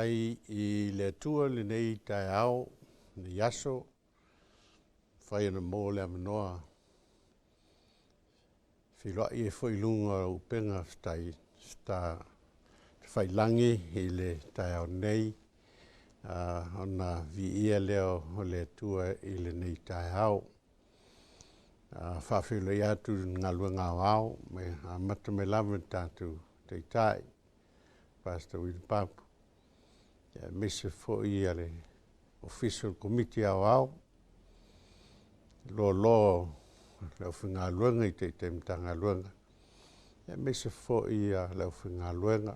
tai I le atua le nei Taeao, le Iesu, whai ana mō le amanoa. Fesolai foi lunga upenga stai sta whai langi I le Taeao nei, ona vi ia leo o le atua I le nei Taeao. Whawhiolai atu ngā luenga au, me amata me lava tātu te tai, Pastor Wilpapu. Mese foi ale official committee au lo le finga luenga I te mtanga luenga mese foi le finga luenga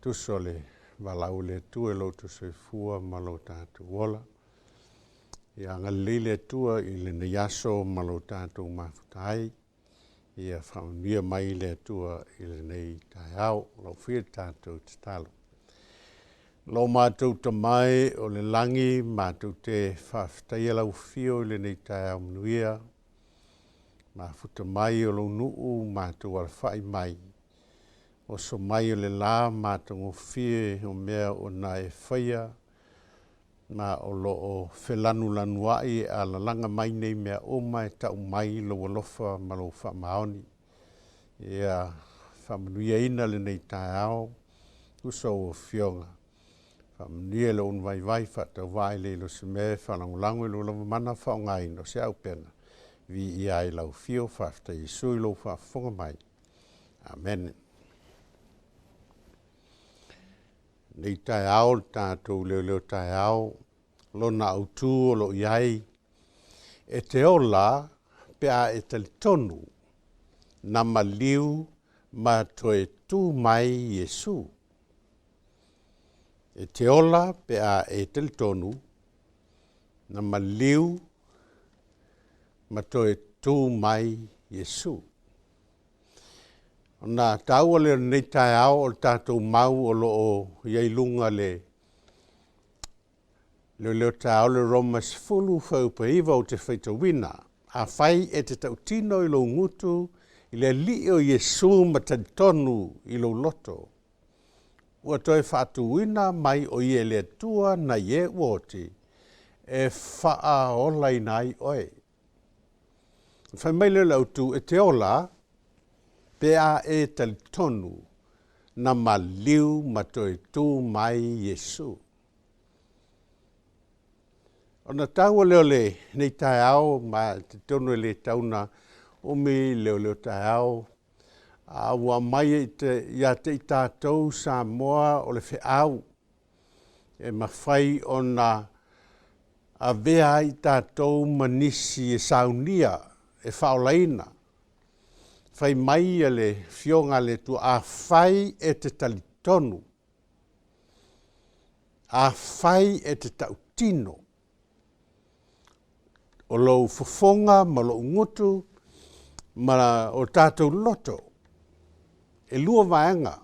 tu sole valau le tu loto se fua malota tu wola nga lele tu I le Iesu malota tu mafutai ia whaunia mai le atua I le nei Taeao, lau whia tātou te talo. Lo mātou ta mai o le langi, mātou te whawhtaia lau whio I le nei Taeao mnuia, māfuta mai o lau nuu mātou ala whai mai. O so mai o le la mātou o whie o mea o na e whaia, ma o lo o whelanu lanuai a la langa mai nei mea o mai tau mai lo walofa ma lo wha maoni. Ia whamanuia ina le nei Taeao, uso o whionga. Whamanuia le un vai whatau vai le lo se me whanangulangu lo lama mana whaongai no se au pena. Vi ia I lau whio whafta Iesu I lo whafonga mai. Amen. Nei Taeao tātou Leoleo Taeao, lona AUTU o lo iai, e te ola pea e TALITONU, na MALIU ma toe tū mai Iesu. E te ola pea e TALITONU, na MALIU ma toe tū mai Iesu. Ona tau le nei Taeao o tātou mau o lo o iai lunga le Leoleo Taeao le Roma sfulu whaupaiva o te faatuina. Afai e te tautino I lo gutu I le alii o Iesu ma TALITONU I lo loto. Ua toe faatuina mai o ie le atua na ie uoti e faaolaina ai oe. Whai mai le AUTU e te ola pea e TALITONU na MALIU ma toe tū mai Iesu. Ona tau leo le nei Taeao ma te tono le tauna umi Leoleo Taeao a ua mai ia te I tātou sa moa o le whiau e mawhai ona a vea I tātou manisi e saunia e faaolaina. Whai mai le whionga le tu Afai e te TALITONU. Afai e te tautino. O lou fofonga ma lou ngutu ma o tātou loto. E lua vaenga.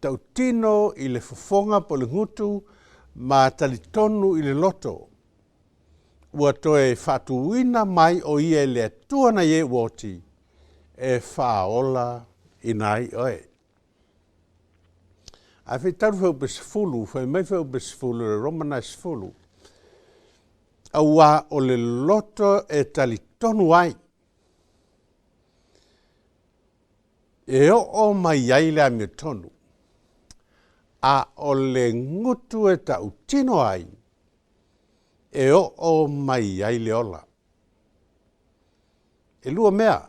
Tautino I le fofonga po le ngutu ma TALITONU I le loto. Ua toe faatuina mai o ie le atua na ie woti e faaola inai oe. A whi taru whau besfulu, whai mai whau besfulu, le Roma na sfulu. Aua o le loto e TALITONU ai. E o mai ai le amia tonu. A o le ngutu e tautino ai. E o mai ai le ola. E lua mea,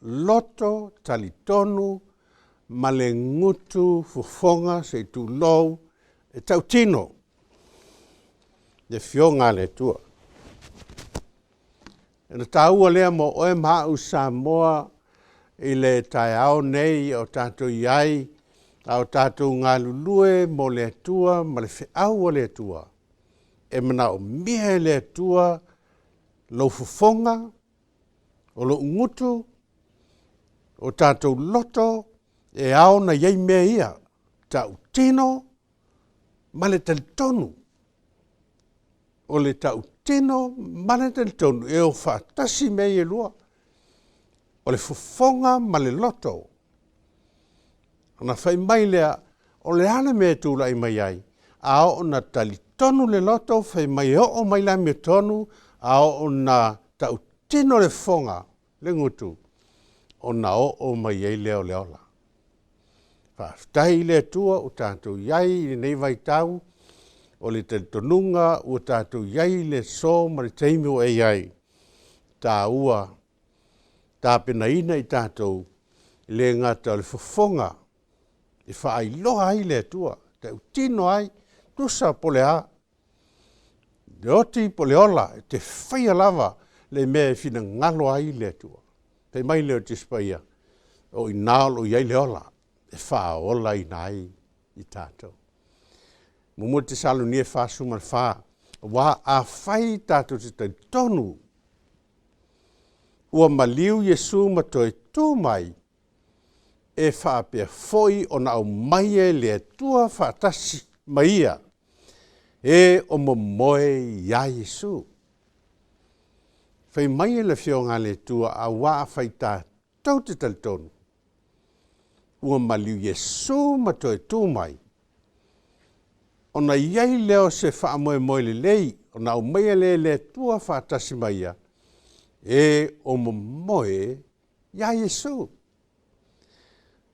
loto TALITONU ma le ngutu fofonga se tu lou e tautino. Le whionga le tua. E na tāua lea mo oe mau Samoa I le Taeao nei o tātou iai, o tātou ngā lulue mo le atua, ma le whiau o le atua. E mana o mia le atua, lo fofonga, o lo ngutu, o tātou loto, e ao na iei mea ia, tautino, ma le TALITONU. O le tautino, ma le TALITONU, e o whaatasi mea I lua. O le fofonga ma le loto. Ona whai mai lea o le ale me tūlai mai ai, a o na talitonu le loto fai mai o mai la me tonu, a o na tau tino le fonga le ngutu, o na o mai ei leo leola. Whaftahi le tua o tātou iai nei vai tau, o le talitonunga o tātou iai le so ma le teimi o ei ai. Tā ua, tā penaina i tātou, le ngata le fofonga, e whaai loa ai le tua, te utino ai, tusa po le a. Le oti po le ola, te whaia lava, le mea fina ngalo ai le tua. Te mai leo te spaia, o i nalo iai le ola, e faaola i nai i tātou. Mumu te salo nie whaasuma le wha, wa Afai tātou te taitonu, ua MALIU Iesu ma toi tū mai, e whaapea foi o na au mai e le tua whaatasi maia, e o momoe ia Iesu. Whai mai e le whionga le tua a wa Afai tātou te taitonu, ua MALIU Iesu ma toi tū mai, o na iai leo se whaamoe moe le lei, o na au mai e le tua whaatasi maia, e o momoe ia Iesu.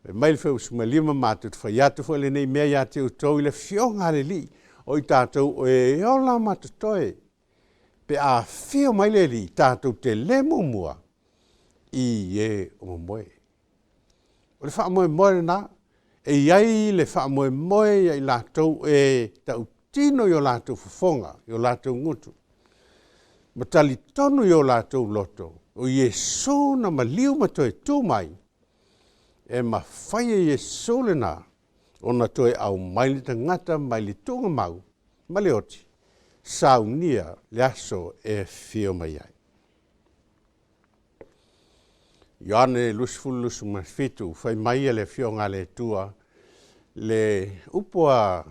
E mai le whausuma lima mātou te whaiatu fo le nei mea ia te utau i le whionga le li, o i tātou o e ola matatoe, pe a whio mai le li, tātou te le mumua, i e o momoe. O le whaamoe moe na, e iai le whaamoe moe i lātou e tau tino i o lātou fufonga, i o lātou ngutu. Ma talitonu i o lātou loto, o Iesu na MALIU ma toe tū mai, e ma whaia Iesu le nā, o na toe au mai le tangata mai le tunga mau, ma le oti, saunia le aso e whio mai ai. Ioane lusfulu lusu ma fitu, whai mai le whionga le tua, le upua,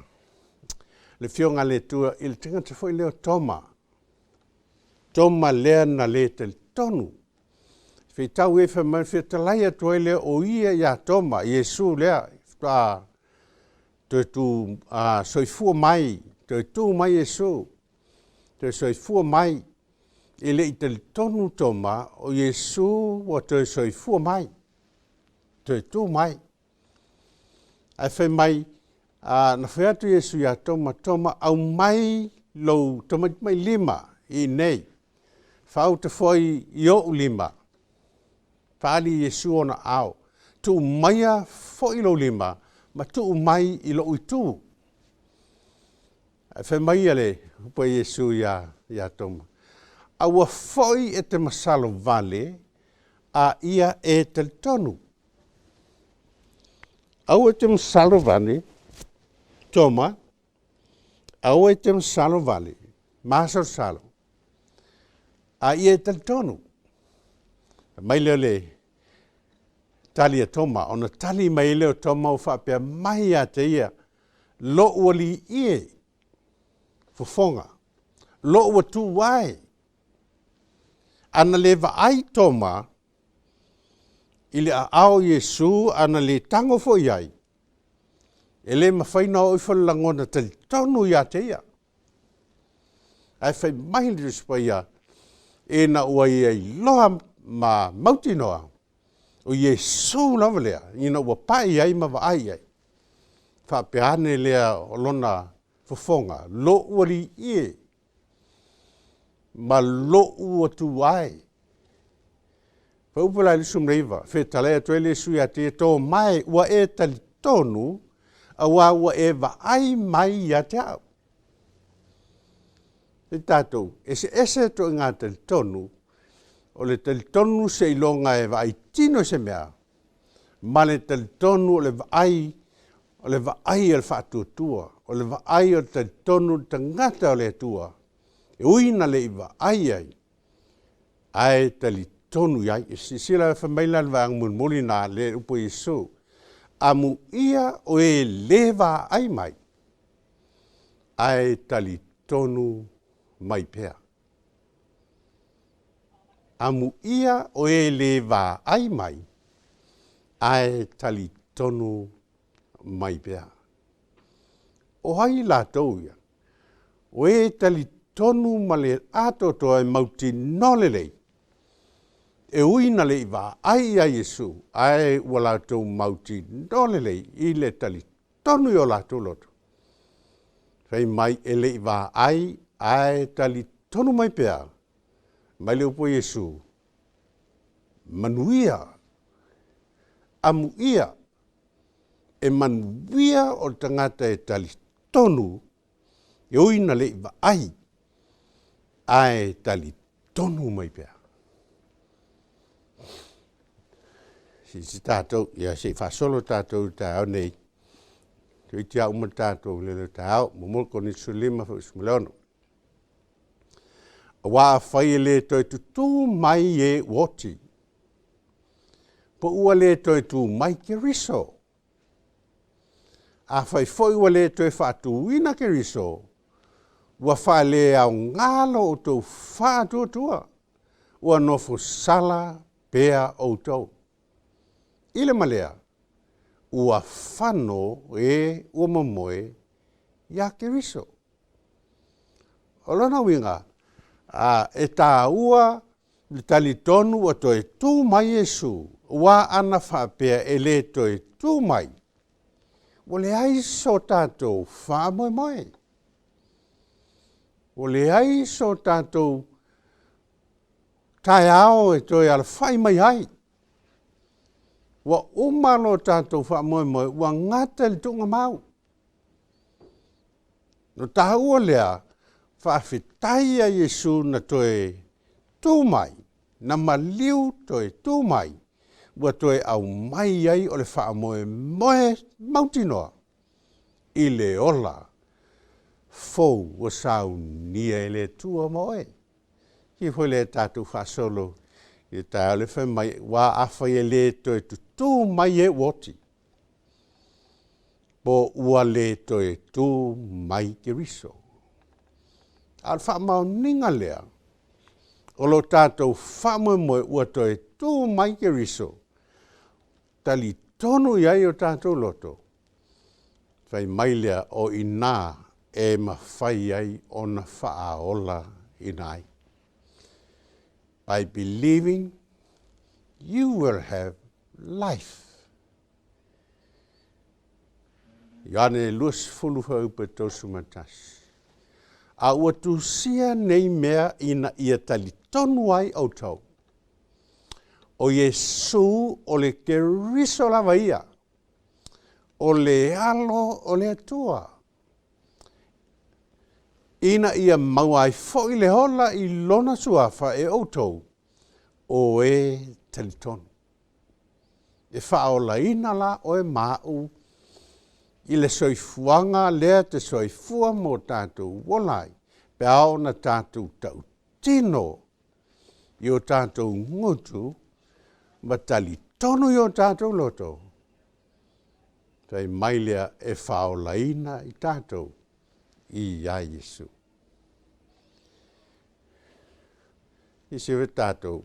le whionga le tua, i le tingata fwoi leo toma, toma lea na le talitonu. Whi tau e whamai whi talai atu e lea o ia ia toma, Iesu lea, te tu soifua mai, te tu mai Iesu, te soifua mai, e le i talitonu toma, o Iesu wa te soifua mai, te tu mai. Ai whi mai, na whi atu Iesu ia toma, au mai lau toma mai lima i nei, whau te whoi i o lima, whaali Iesu ona au, tu maia whoi lau lima, ma tu mai i lo uitu. Whai mai ale, upa Iesu ia toma. Aua whoi e te masalo vale, a ia e talitonu. Au e te masalo vale, toma, au e te masalo vale, maso salo. A ia e talitonu. Mai leo le tali a toma, ona tali mai leo toma o whapea mai a te ia, lo ua li ie, fufonga, lo ua tu wai. Ana le ai toma, ili a ao Iesu, ana le tango fo iai, e le mawhaina o iwhalangona talitonu ia te ia. Ai whai mai le rispa ia, e na ua ia i loa ma mauti noa, o Iesu lava lea, ina ua pai ai ma ai ai. Whapeane lea o lona fofonga, lo ua li ie, ma lo ua tu ai. Whaupala i lisum reiva, whetalea tuele sui a te tō mai, ua e talitonu, a ua e ai mai a te au. E tātou, ese to ngā talitonu, o le talitonu se ilonga e vai tino se mea, ma le talitonu o le vai al faatutua, o le vai o talitonu tangata o le tua, e uina le iwa ai, ai talitonu iai, e sila whamaila le vang mulmuli na le upo Iesu, amu ia o e lewa ai mai, ai talitonu mai pea. Amu ia o e lewa ai mai, ai talitonu mai pea. o hai lātou ia. O e talitonu ma le ato toa e mauti nolelei. E uina le iwa ai a Iesu, ai ua lātou mauti nolelei i le talitonu i o lātou loto. Fai mai e le iwa ai talitonu mai pea, mai le upo Iesu, manuia, amuia, e manuia o tangata e talitonu, e uina le iwa ai talitonu mai pea. Si tātou, ia si whasolo tātou tāo nei, tui tia uma tātou Leoleo Taeao, momolko ni sulima Fesola'i. Wa Afai le toi tutu mai e woti. Po ua le toi tu mai ke riso. Afai foi ua le toi faatuina ke riso. Ua wha le au ngalo o tau faatuatua. Ua nofo sala pea o tau. Ile malea, ua whano ua mamoe ia ke riso. O lona winga, e tā ua le talitonu ua toi tū mai Iesu, ua ana whapea e le toi tū mai. O le aiso tātou wha moe moe. O le aiso tātou Taeao e toi ala whai mai ai. Wa umalo tātou wha moe moe, ua ngata le tunga mau. No tā ua lea, whaafetai a Iesu na toe tūmai, na MALIU toe tūmai, ua toe au mai ai o le wha moe moe mautinoa. I le ola, fou ua sau nia e le tua moe. Ki fo le tātou whasolo, i tā le whai mai, wa Afai e le toe tutu mai e woti. Po ua le toe tu mai ke riso. Al wha mau ninga lea, o lo tātou wha moe moe ua toe tu mai ke riso. Talitonu iai o tātou loto. Whai mai lea o ina e mawhai ai o na faaola inai. By believing, you will have life. Iane luas fulu haupa tosu matas. A ua tusia nei mea ina ia talitonu ai au tau. O Iesu o le ke riso lava ia. O le alo o le atua. Ina ia mauai fo i le hola i lona suafa e outou o e talitonu. E faaolaina la o e mau i le soifuanga lea te soifua mo tātou wolai pe ao na tātou tau tino i o tātou gutu ma talitonu i o tātou loto. Tai mailea e faaolaina i tātou i a Iesu. I sewe tātou,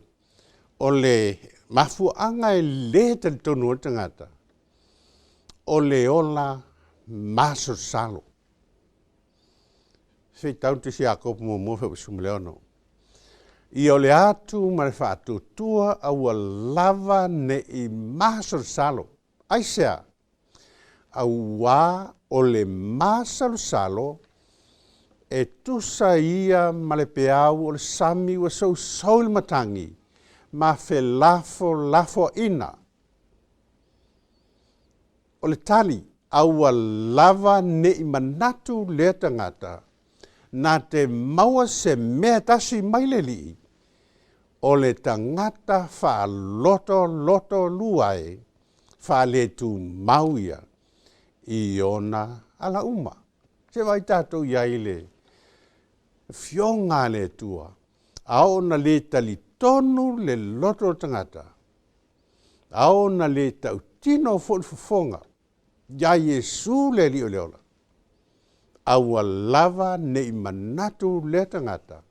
o le mafuanga e le talitonu o tangata, o le ola maso salo. Se tau te si a kopu mo mofe o sumleono. I o le atu ma le faatutua a ua lava ne i maso salo. Aisea, a ua o le maso salo e tusa ia ma le peau o le sami ua sau le matangi ma fe lafo ina. O le tali a ua lava ne i manatu le tangata na te maua se mea tasi mai le li o le tangata wha loto luai wha le tu mauia i ona ala uma. Se vai tātou iai le fionga le tua. Ao na le talitonu le loto tangata. Ao na le tautino fofonga. Ya Iesu le Leoleo. Aua lava ne i manatu le tangata.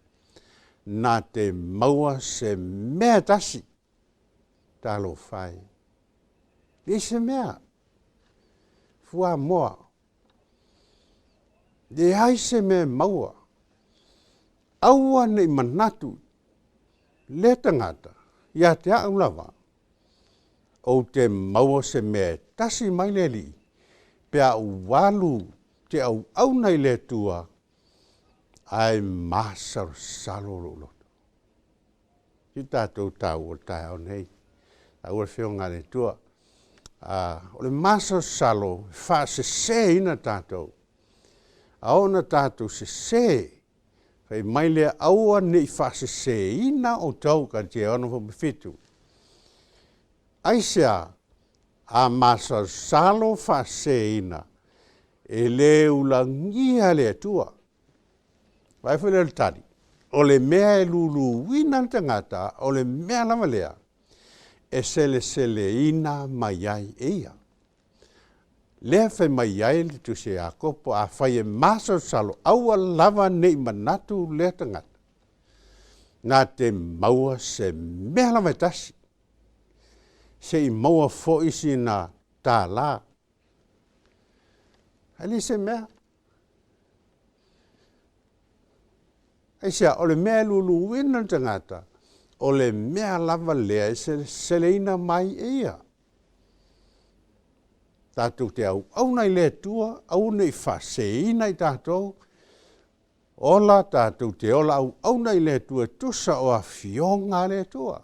Na te maua se mea tasi. Talo fai. Le se mea. Fua moa. De ai se me maua. Aua nei manatu. Le tangata. Ia te au lava. O te maua se me tasi mai le li. Pea walu te au nei le tua. Ai masar salo loto. Ki tātou tau o Taeao nei. A ua whio ngā le tua. O le masar salo wha se ina tātou. A ona tātou se. Whai mai le aua nei wha se ina o tau ka te ono ho mwhitu. Aisea a masar salo wha se ina. E le ulangia le tua. Vai foi le tari. O le mea e lulu wina tangata, o le mea lama lea. E sele ina mai ai eia. Lea fai mai ai le tu se a kopo a fai e maso salo. Aua lava nei manatu lea tangata. Nā te maua se mea lama tasi. Se i maua fo isi na tā la. Ali se mea. Aisea, o le mea lulu wina tangata, o le mea lava lea e seleina mai eia. Tātou te au nei lea tua, au nei whaseina i tātou. Ola tātou te ola au nei lea tua tusa o a fionga lea tua.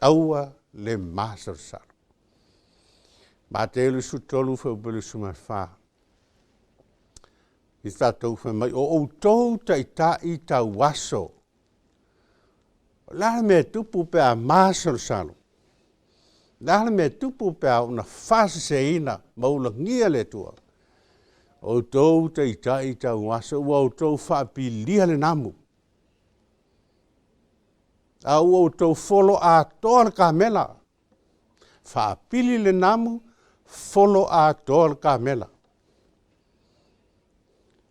Aua le masar saro. Ma te elu su tolu whaubelu sumawha. I tātou whamai, o outou ta i ta waso. Lala mea tupu pe a masar salo. Lala mea tupu pe a una fase se ina, maula ngia le tua. Outou ta i ta waso, ua outou whaapilia le namu. A ua outou folo a toa le kamela. Whaapili le namu, folo a toa le kamela.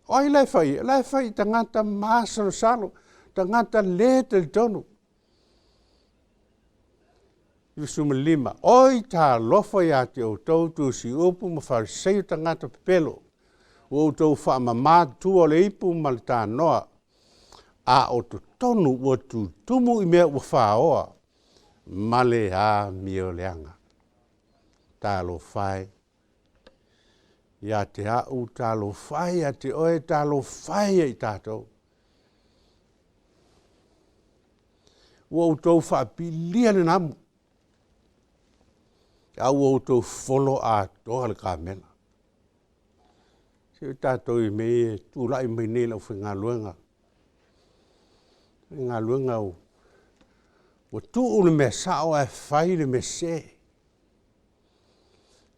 Oi lai fai tangata masar salo, tangata le te tonu. Iusuma lima, oi tā lofa ia te o tau tu si upu ma whariseu tangata pepelo. O tau wha mamā tua le ipu ma le tā noa. A o tu tonu o tu tumu i mea ua whaoa. Male a mio leanga. Tā lo whai. Ia te au tālo whai, a te oe tālo whai i tātou. Ua o tau whaapilia le namu. Au o tau wholo a toa le kāmena. Se tātou i me tūlai mai nei lau whi ngā luenga. Ngā luenga o. Ua tuu le me sao e whai le me se.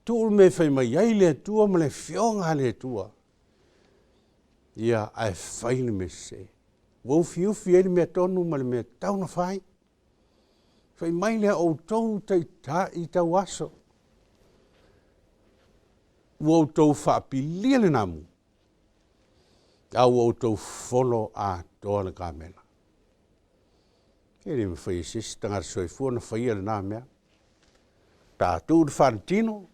Tuu me whai mai ai le tua ma le whionga le tua. Ia ai whai le me se. Wau fiufi e le mea tonu ma le mea tauna whai. Whai mai le o tau i tau aso. Wau tau whaapilia le namu. Au o tau wholo a toa le kāmena. E le me whai sis, tangar soifua na whai le nā mea. Tātou de whantino.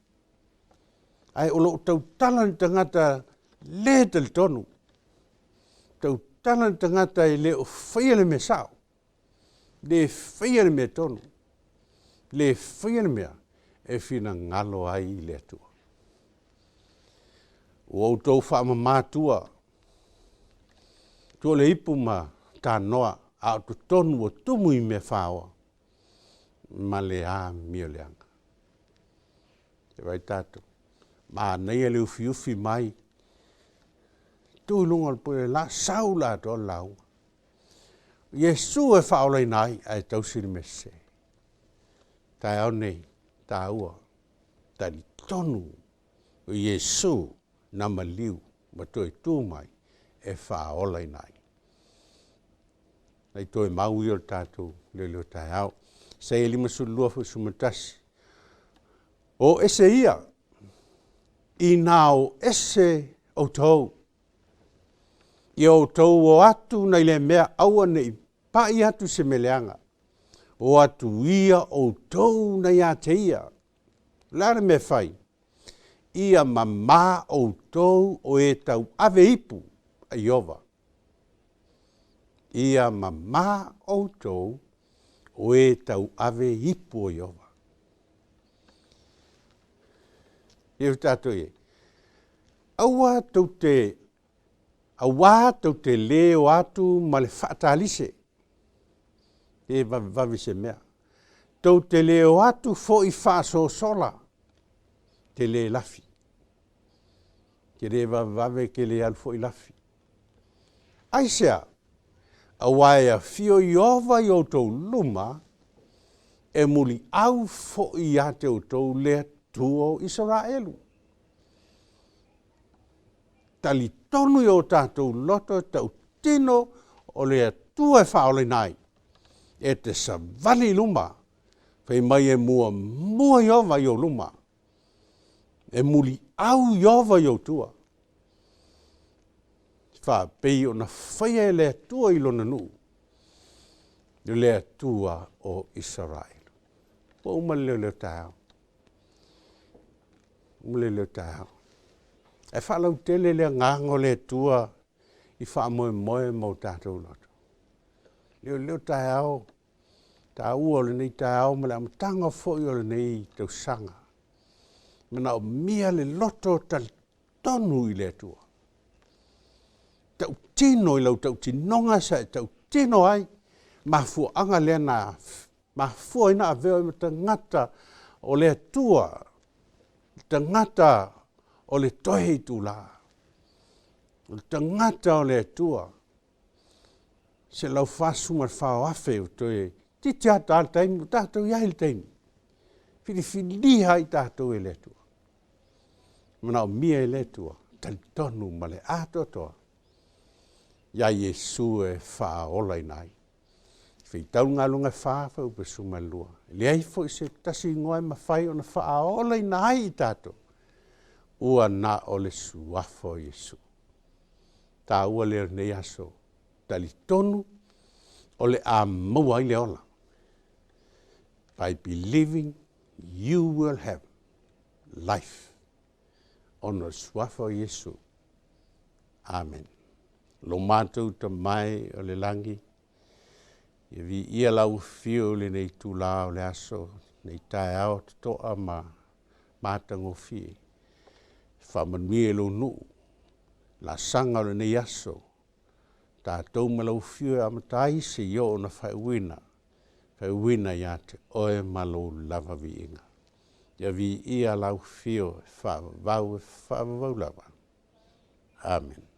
Ai o lo tau talan tangata le tel tonu. Tau talan tangata i le o whaia le me sao. Le whaia le me tonu. Le whaia le mea e whina ngalo ai le atua. O au tau whaama mātua. Tua le ipu ma tā noa a tu tonu o tumu i me whaoa. Ma le a mio leanga. E vai tātou. Ma nei e leu fiufi mai. Tui lunga le pule la sau la to lau. Iesu e faaolaina ai ai tausiri me se. Taeao nei, tāua, TALITONU. O Iesu na MALIU ma toi tū mai e faaolaina ai. Nei toi mau i o tātou Leoleo Taeao. Sei lima sulua fu sumatasi. O ese ia. I nao ese o tau. I o tau o atu nei le mea aua nei pai atu se meleanga. O atu ia o tau nei a te ia. Lare me fai. ia mamā outou o e tau ave ipu a Iova. Ia mamā outou o e tau ave ipu o Iova. Iu tātou e. Aua tau te leo atu ma le whaatalise. E vavi se mea. Tau te leo atu fo i whaasosola. Te le lafi. Ke le vave ke le al fo i lafi. Aisea, awaia fio Iova i outou luma, e muli au fo i ate outou lea tuo Israelu. Talitonu i o tātou loto tau tino o lea tua e faaolaina. E te savali luma, fai mai e mua Iova i o luma. E muli au Iova i o tua. Fa pei o na whaia e lea tua i lona nuu. I lea tua o Israel. Po uma Leoleo Taeao. Uma Leoleo Taeao. E whalau tele lea ngango lea tua i wha moe mo tātou loto. Leoleo Taeao. Ta ua le nei Taeao ma le amatanga foi o le nei tau sanga. Mana o mia le loto talitonu i lea tua. Tau tino i lau tau tinonga sa e tau tino ai. Mafua anga lea na, mafua ina a veo ima tangata o lea tua. Tangata o le tohe i tula. Tangata o lea tua. Se lau fasu mar whao afe o toe. Titi a tātaimu, tātou iai le taimu. Whiriwhiliha i tātou e lea tua. Mana o mia e lea tua. Talitonu ma le atotoa. Ia Iesu e faaolaina ai. Whitau ngā lunga whāwha upe sumalua. Leai fo i se tasi ngoe mawhai o na faaolaina ai i tātou. Ua na o le suafo Iesu. Tā ua leo nei aso. Talitonu o le a maua i le ola. By believing you will have life on the suafo Iesu. Amen. Lo mātou ta mai o le langi. Ia vi ia lau fio le nei tūlā o le aso. Nei Taeao toa ma mātango fie. Whamanui lo nuu. La sanga o le nei aso. Tātou malau fio amatai se yo na faauina. Faauina ia te oe malau lava vi inga. Ia vi ia lau fio whaavau lava. Amen.